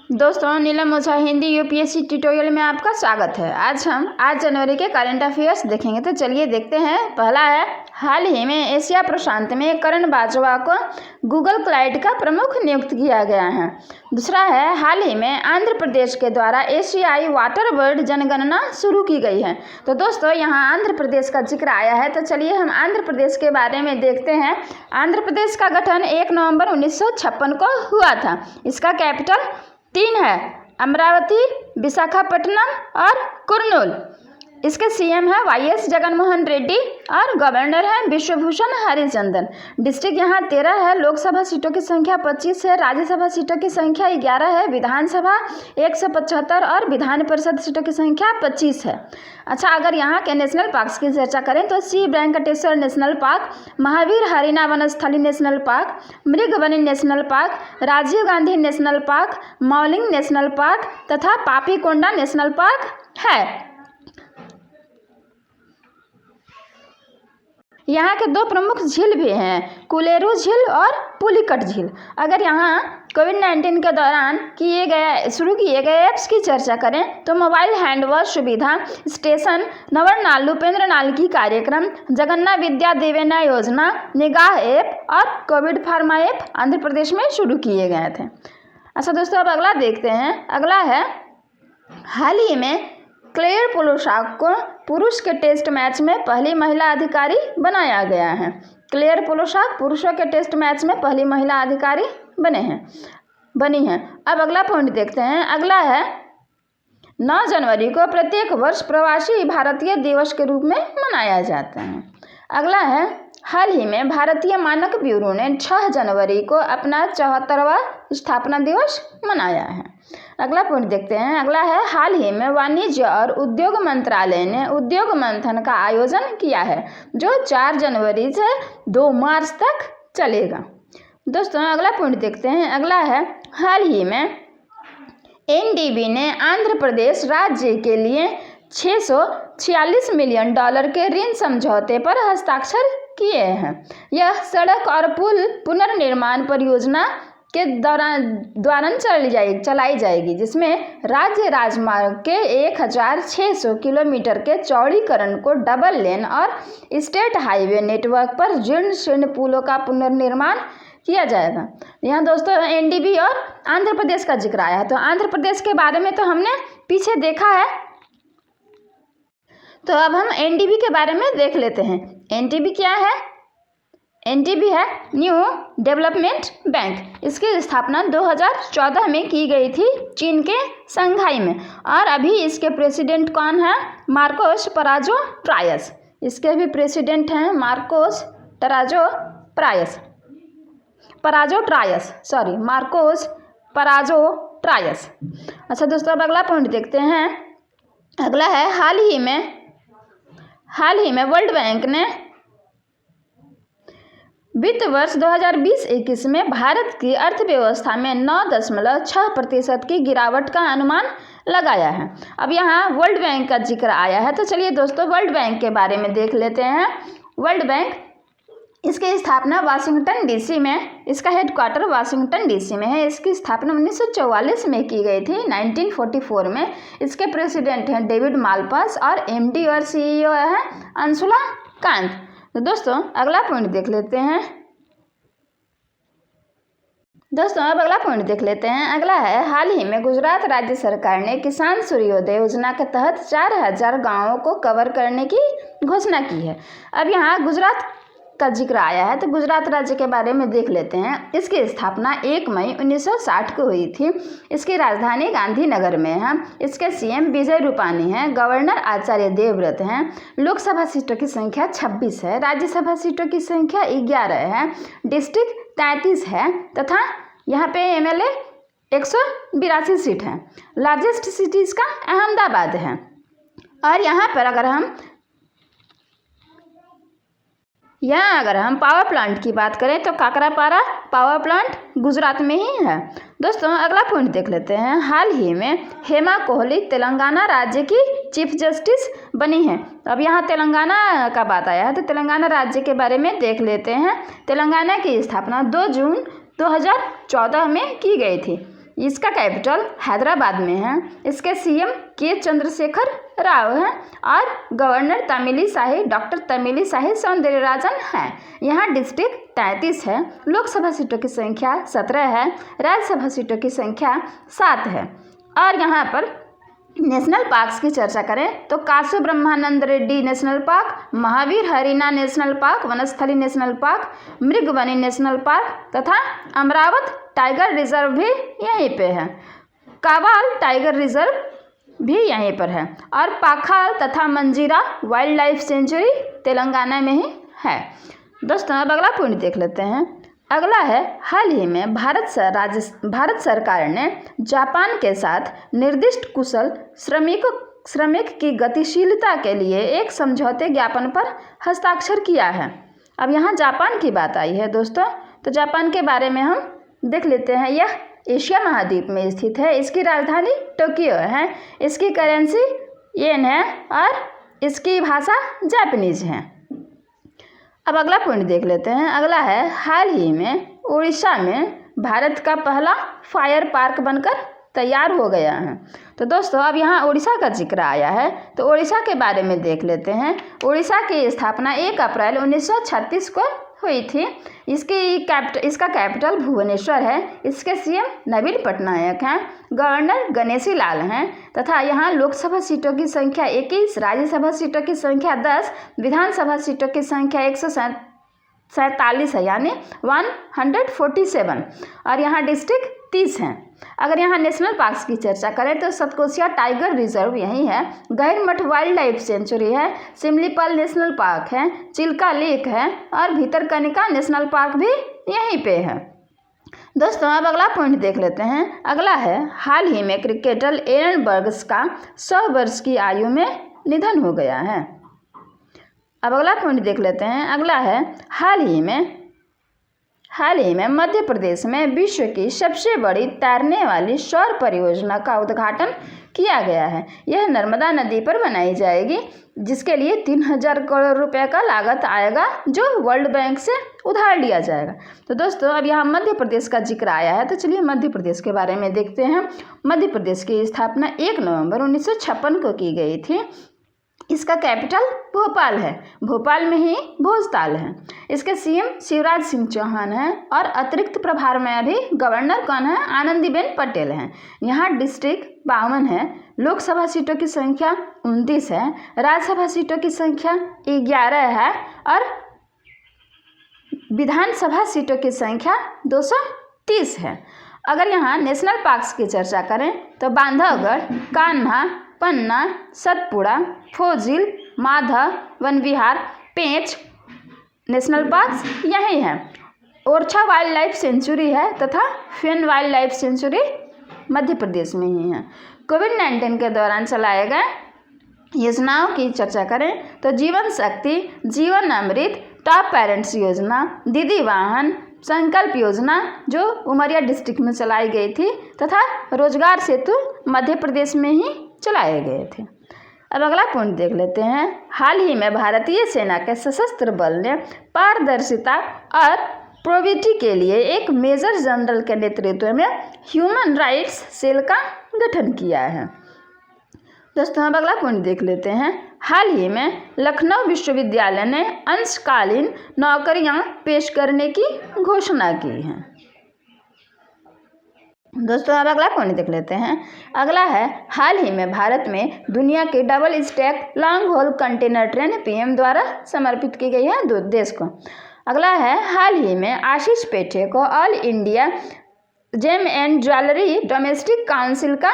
दोस्तों, नीलम ओझा Hindi UPSC tutorial में आपका स्वागत है। आज हम 8 जनवरी के करंट अफेयर्स देखेंगे। तो चलिए देखते हैं। पहला है, हाल ही में एशिया प्रशांत में करण बाजवा को गूगल क्लाउड का प्रमुख नियुक्त किया गया है। दूसरा है, हाल ही में आंध्र प्रदेश के द्वारा एशियाई वाटर बर्ड जनगणना शुरू की गई है। तो दोस्तों, यहाँ आंध्र प्रदेश का जिक्र आया है, तो चलिए हम आंध्र प्रदेश के बारे में देखते हैं। आंध्र प्रदेश का गठन 1 नवंबर 1956 को हुआ था। इसका कैपिटल 3 है, अमरावती, विशाखापट्टनम और कुर्नूल। इसके सीएम है वाईएस जगनमोहन रेड्डी और गवर्नर है विश्वभूषण हरिचंदन। डिस्ट्रिक्ट यहाँ 13 है, लोकसभा सीटों की संख्या 25 है, राज्यसभा सीटों की संख्या 11 है, विधानसभा 175 और विधान परिषद सीटों की संख्या 25 है। अच्छा, अगर यहाँ के नेशनल पार्क्स की चर्चा करें तो सी Venkateshwara national park, Mahavir Harina Vanasthali national park, Mrugavani national park, Rajiv Gandhi national park, Mauling national park तथा पापीकोंडा नेशनल पार्क है। यहाँ के 2 प्रमुख झील भी हैं, कुलेरू झील और पुलिकट झील। अगर यहाँ कोविड-19 के दौरान शुरू किए गए ऐप्स की चर्चा करें तो मोबाइल हैंड वॉश सुविधा, स्टेशन, नवरनाल उपेंद्र नाल की कार्यक्रम, जगन्ना विद्या देवेना योजना, निगाह ऐप और Covid pharma app Andhra Pradesh में शुरू किए गए थे। अच्छा दोस्तों, अब अगला देखते हैं। अगला है, हाल ही में क्लेयर पोलोसाक को पुरुष के टेस्ट मैच में पहली महिला अधिकारी बनाया गया है। क्लेयर पोलोसाक पुरुषों के टेस्ट मैच में पहली महिला अधिकारी बनी हैं। अब अगला पॉइंट देखते हैं। अगला है, 9 जनवरी को प्रत्येक वर्ष प्रवासी भारतीय दिवस के रूप में मनाया जाता है। अगला है, हाल ही में भारतीय मानक ब्यूरो ने 6 जनवरी को अपना 74वां स्थापना दिवस मनाया है। अगला पॉइंट देखते हैं। अगला है, हाल ही में वाणिज्य और उद्योग मंत्रालय ने उद्योग मंथन का आयोजन किया है, जो 4 जनवरी से 2 मार्च तक चलेगा। दोस्तों, अगला पॉइंट देखते हैं। अगला है, हाल ही में एनडीबी ने आंध्र प्रदेश राज्य के लिए $646 मिलियन के ऋण समझौते पर हस्ताक्षर किए हैं। यह सड़क और पुल पुनर्निर्माण परियोजना के द्वारा चलाई जाएगी, जिसमें राज्य राजमार्ग के 1600 किलोमीटर के चौड़ीकरण को डबल लेन और स्टेट हाईवे नेटवर्क पर जीर्ण पुलों का पुनर्निर्माण किया जाएगा। यहाँ दोस्तों एनडीबी और आंध्र प्रदेश का जिक्र आया है। तो आंध्र प्रदेश के बारे में तो हमने पीछे देखा है, तो अब हम एनडीबी के बारे में देख लेते हैं। एनडीबी क्या है? एनडीबी है न्यू डेवलपमेंट बैंक। इसकी स्थापना 2014 में की गई थी चीन के शंघाई में, और अभी इसके प्रेसिडेंट कौन है? मार्कोस पराजो ट्रायस। इसके भी प्रेसिडेंट हैं मार्कोस पराजो ट्रायस। अच्छा दोस्तों, अब अगला पॉइंट देखते हैं। अगला है, हाल ही में वर्ल्ड बैंक ने वित्त वर्ष 2020-21 में भारत की अर्थव्यवस्था में 9.6% की गिरावट का अनुमान लगाया है। अब यहाँ वर्ल्ड बैंक का जिक्र आया है, तो चलिए दोस्तों वर्ल्ड बैंक के बारे में देख लेते हैं। वर्ल्ड बैंक, इसकी स्थापना वाशिंगटन डीसी में, इसका हेडक्वार्टर वाशिंगटन डीसी में है। इसकी स्थापना 1944 में की गई थी। 1944 में इसके प्रेसिडेंट हैं डेविड मालपास और एमडी और सीईओ है अंशुला कांत। तो दोस्तों अगला पॉइंट देख लेते हैं। अगला है, हाल ही में गुजरात राज्य सरकार ने किसान सूर्योदय योजना के तहत 4000 गाँवों को कवर करने की घोषणा की है। अब यहाँ गुजरात का जिक्र आया है, तो गुजरात राज्य के बारे में देख लेते हैं। इसकी स्थापना 1 मई 1960 को हुई थी। इसकी राजधानी गांधीनगर में है। इसके सीएम विजय रूपानी हैं, गवर्नर आचार्य देवव्रत हैं। लोकसभा सीटों की संख्या 26 है, राज्यसभा सीटों की संख्या 11 है, डिस्ट्रिक्ट 33 है तथा यहाँ पे एमएलए 182 सीट है। लार्जेस्ट सिटी इसका अहमदाबाद है। और यहाँ पर अगर हम पावर प्लांट की बात करें तो काकरापारा पावर प्लांट गुजरात में ही है। दोस्तों अगला पॉइंट देख लेते हैं। हाल ही में हेमा कोहली तेलंगाना राज्य की चीफ जस्टिस बनी है। अब यहाँ तेलंगाना का बात आया है, तो तेलंगाना राज्य के बारे में देख लेते हैं। तेलंगाना की स्थापना 2 जून 2014 में की गई थी। इसका कैपिटल हैदराबाद में है। इसके सीएम के चंद्रशेखर राव हैं और गवर्नर डॉक्टर तमिलिसाई सौंदरराजन हैं। यहाँ डिस्ट्रिक्ट 33 है। लोकसभा सीटों की संख्या 17 है। राज्यसभा सीटों की संख्या 7 है। और यहाँ पर नेशनल पार्क्स की चर्चा करें तो Kasu Brahmananda Reddy national park, Mahavir Harina national park, Vanasthali national park, Mrugavani national park तथा अमरावत टाइगर रिजर्व भी यहीं पे है। कावाल टाइगर रिजर्व भी यहीं पर है और पाखाल तथा मंजीरा वाइल्ड लाइफ सेंचुरी तेलंगाना में ही है। दोस्तों अब अगला पॉइंट देख लेते हैं। अगला है, हाल ही में भारत सरकार ने जापान के साथ निर्दिष्ट कुशल श्रमिक की गतिशीलता के लिए एक समझौते ज्ञापन पर हस्ताक्षर किया है। अब यहाँ जापान की बात आई है दोस्तों, तो जापान के बारे में हम देख लेते हैं। यह एशिया महाद्वीप में स्थित है। इसकी राजधानी टोक्यो है। इसकी करेंसी येन है और इसकी भाषा जापानीज है। अब अगला पॉइंट देख लेते हैं। अगला है, हाल ही में उड़ीसा में भारत का पहला फायर पार्क बनकर तैयार हो गया है। तो दोस्तों अब यहाँ उड़ीसा का जिक्र आया है तो उड़ीसा के बारे में देख लेते हैं। उड़ीसा की स्थापना 1 अप्रैल 1936 को हुई थी। इसका कैपिटल भुवनेश्वर है। इसके सीएम नवीन पटनायक हैं। गवर्नर गणेशी लाल हैं तथा यहाँ लोकसभा सीटों की संख्या 21, राज्यसभा सीटों की संख्या 10, विधानसभा सीटों की संख्या 147 है यानी 147 और यहाँ डिस्ट्रिक्ट 30 हैं। अगर यहाँ नेशनल पार्क्स की चर्चा करें तो सतकोशिया टाइगर रिजर्व यहीं है, गहिरमठ वाइल्ड लाइफ सेंचुरी है, सिमलीपाल नेशनल पार्क है, चिल्का लेक है और भीतरकनिका नेशनल पार्क भी यहीं पे है। दोस्तों अब अगला पॉइंट देख लेते हैं। अगला है, हाल ही में क्रिकेटर एरन बर्ग्स का 100 वर्ष की आयु में निधन हो गया है। अब अगला पॉइंट देख लेते हैं। अगला है, हाल ही में मध्य प्रदेश में विश्व की सबसे बड़ी तैरने वाली सौर परियोजना का उद्घाटन किया गया है। यह नर्मदा नदी पर बनाई जाएगी जिसके लिए 3000 करोड़ रुपए का लागत आएगा जो वर्ल्ड बैंक से उधार लिया जाएगा। तो दोस्तों अब यहाँ मध्य प्रदेश का जिक्र आया है तो चलिए मध्य प्रदेश के बारे में देखते हैं। मध्य प्रदेश की स्थापना 1 नवंबर 1956 को की गई थी। इसका कैपिटल भोपाल है। भोपाल में ही भोजताल है। इसके सीएम शिवराज सिंह चौहान हैं और अतिरिक्त प्रभार में अभी गवर्नर कौन है? आनंदीबेन पटेल हैं। यहाँ डिस्ट्रिक्ट 52 है। लोकसभा सीटों की संख्या 29 है। राज्यसभा सीटों की संख्या 11 है और विधानसभा सीटों की संख्या 230 है। अगर यहाँ नेशनल पार्क्स की चर्चा करें तो बांधवगढ़, कान्हा, पन्ना, सतपुड़ा, फोजिल, माधव, वन विहार, पेंच नेशनल पार्क्स यही हैं। ओरछा वाइल्ड लाइफ सेंचुरी है तथा फेन wild life sanctuary Madhya Pradesh में ही है। कोविड-19 के दौरान चलाए गए योजनाओं की चर्चा करें तो जीवन शक्ति, जीवन अमृत, टॉप पेरेंट्स योजना, दीदी वाहन, संकल्प योजना जो उमरिया डिस्ट्रिक्ट में चलाई गई थी तथा रोजगार सेतु मध्य प्रदेश में ही चलाए गए थे। अब अगला पॉइंट देख लेते हैं। हाल ही में भारतीय सेना के सशस्त्र बल ने पारदर्शिता और प्रोबिटी के लिए एक मेजर जनरल के नेतृत्व में ह्यूमन राइट्स सेल का गठन किया है। दोस्तों अब अगला पॉइंट देख लेते हैं। हाल ही में लखनऊ विश्वविद्यालय ने अंशकालीन नौकरियां पेश करने की घोषणा की है। दोस्तों अब अगला पॉइंट देख लेते हैं। अगला है, हाल ही में भारत में दुनिया की double stack long haul container train PM द्वारा समर्पित की गई है देश को। अगला है, हाल ही में आशीष पेठे को All India Gem and Jewellery Domestic Council का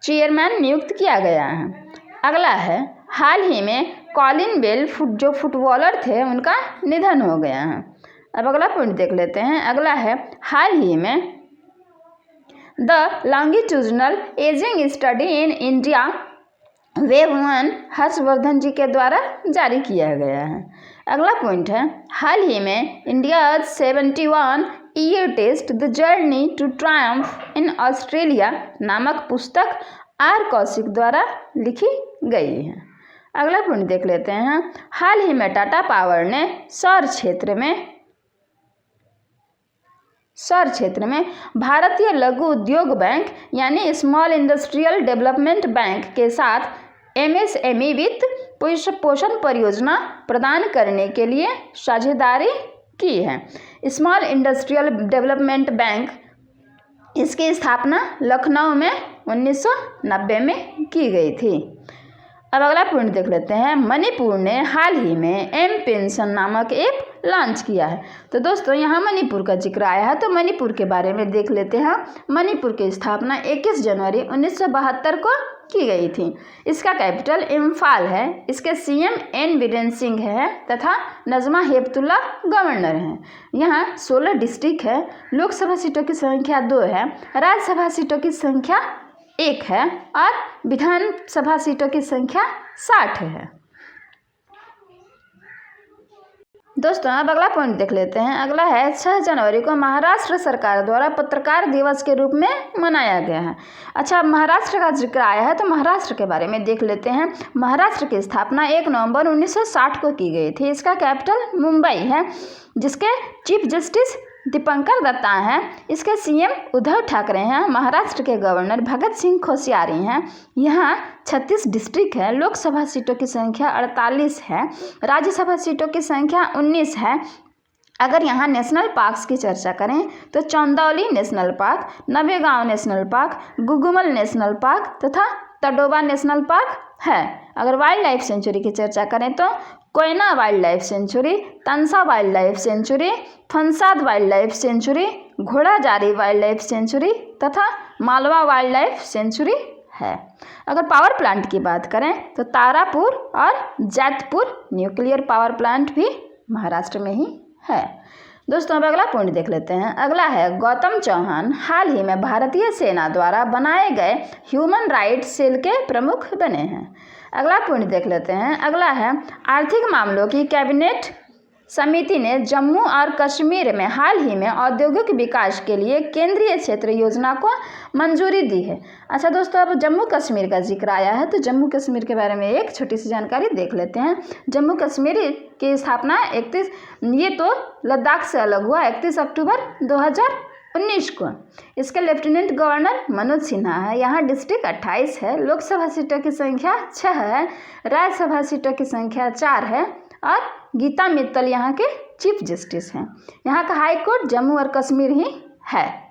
चेयरमैन नियुक्त किया गया है। अगला है, हाल ही में कॉलिन बेल जो फुटबॉलर थे उनका निधन हो गया है। अब अगला पॉइंट देख लेते हैं। अगला है, हाल ही में the longitudinal ageing study in India wave 1 Harshvardhan ji के द्वारा जारी किया गया है। अगला पॉइंट है, हाल ही में India 71 year test the journey to triumph in Australia नामक पुस्तक आर कौशिक द्वारा लिखी गई है। अगला पॉइंट देख लेते हैं। हाल ही में टाटा पावर ने सौर क्षेत्र में शहर क्षेत्र में भारतीय लघु उद्योग बैंक यानी स्मॉल इंडस्ट्रियल डेवलपमेंट बैंक के साथ MSME वित्त पोषण परियोजना प्रदान करने के लिए साझेदारी की है। स्मॉल इंडस्ट्रियल डेवलपमेंट बैंक, इसकी स्थापना लखनऊ में 1990 में की गई थी। अब अगला पॉइंट देख लेते हैं। मणिपुर ने हाल ही में M-पेंशन नामक ऐप लॉन्च किया है। तो दोस्तों यहाँ मणिपुर का जिक्र आया है तो मणिपुर के बारे में देख लेते हैं। मणिपुर की स्थापना 21 जनवरी 1972 को की गई थी। इसका कैपिटल इम्फाल है। इसके CM N बीरेन सिंह है तथा नजमा हेपतुल्ला गवर्नर हैं। यहाँ 16 डिस्ट्रिक्ट है। लोकसभा सीटों की संख्या 2 है, राज्यसभा सीटों की संख्या 1 है और विधानसभा सीटों की संख्या 60 है। दोस्तों अब अगला पॉइंट देख लेते हैं। अगला है 6 जनवरी को महाराष्ट्र सरकार द्वारा पत्रकार दिवस के रूप में मनाया गया है। अच्छा, महाराष्ट्र का जिक्र आया है तो महाराष्ट्र के बारे में देख लेते हैं। महाराष्ट्र की स्थापना 1 नवंबर 1960 को की गई थी। इसका कैपिटल मुंबई है, जिसके चीफ जस्टिस दीपंकर दत्ता हैं। इसके CM उद्धव ठाकरे हैं। महाराष्ट्र के गवर्नर भगत सिंह कोश्यारी हैं। यहाँ 36 डिस्ट्रिक्ट है। लोकसभा सीटों की संख्या 48 है, राज्यसभा सीटों की संख्या 19 है। अगर यहाँ नेशनल पार्क्स की चर्चा करें तो Chandauli national park, Navegaon national park, Gugamal national park तथा तडोबा नेशनल पार्क है। अगर वाइल्ड लाइफ सेंचुरी की चर्चा करें तो Koyna wildlife sanctuary, Tansa wildlife sanctuary, Phansad wildlife sanctuary, Ghodazari wildlife sanctuary तथा मालवा वाइल्ड लाइफ सेंचुरी है। अगर पावर प्लांट की बात करें तो तारापुर और जैतपुर न्यूक्लियर पावर प्लांट भी महाराष्ट्र में ही है। दोस्तों अब अगला पॉइंट देख लेते हैं। अगला है गौतम चौहान हाल ही में भारतीय सेना द्वारा बनाए गए ह्यूमन राइट्स सेल के प्रमुख बने हैं। अगला पॉइंट देख लेते हैं। अगला है आर्थिक मामलों की कैबिनेट समिति ने जम्मू और कश्मीर में हाल ही में औद्योगिक विकास के लिए केंद्रीय क्षेत्र योजना को मंजूरी दी है। अच्छा दोस्तों, अब जम्मू कश्मीर का जिक्र आया है तो जम्मू कश्मीर के बारे में एक छोटी सी जानकारी देख लेते हैं। जम्मू कश्मीर की स्थापना 31, ये तो लद्दाख से अलग हुआ, 31 अक्टूबर 2019 को। इसके लेफ्टिनेंट गवर्नर मनोज सिन्हा है। यहाँ डिस्ट्रिक्ट 28 है। लोकसभा सीटों की संख्या 6 है, राज्यसभा सीटों की संख्या 4 है और गीता मित्तल यहाँ के चीफ जस्टिस हैं। यहाँ का हाई कोर्ट जम्मू और कश्मीर ही है।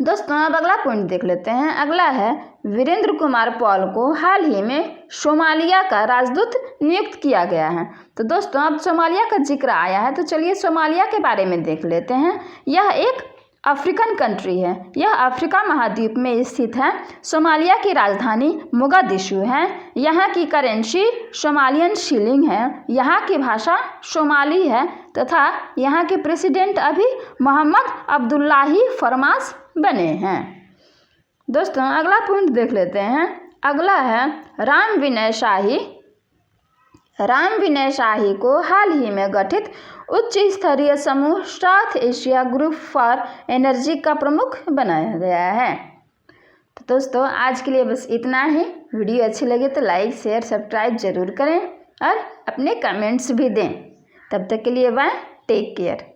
दोस्तों अब अगला पॉइंट देख लेते हैं। अगला है वीरेंद्र कुमार पॉल को हाल ही में सोमालिया का राजदूत नियुक्त किया गया है। तो दोस्तों अब सोमालिया का जिक्र आया है तो चलिए सोमालिया के बारे में देख लेते हैं। यह एक अफ्रीकन कंट्री है। यह अफ्रीका महाद्वीप में स्थित है। सोमालिया की राजधानी मोगादिशु है। यहाँ की करेंसी सोमालियन शिलिंग है। यहाँ की भाषा सोमाली है तथा यहाँ के प्रेसिडेंट अभी मोहम्मद अब्दुल्लाही फरमास बने हैं। दोस्तों अगला पॉइंट देख लेते हैं। अगला है राम विनय शाही को हाल ही में गठित उच्च स्तरीय समूह south Asia group for energy का प्रमुख बनाया गया है। तो दोस्तों आज के लिए बस इतना ही। वीडियो अच्छी लगे तो लाइक शेयर सब्सक्राइब जरूर करें और अपने कमेंट्स भी दें। तब तक के लिए बाय, टेक केयर।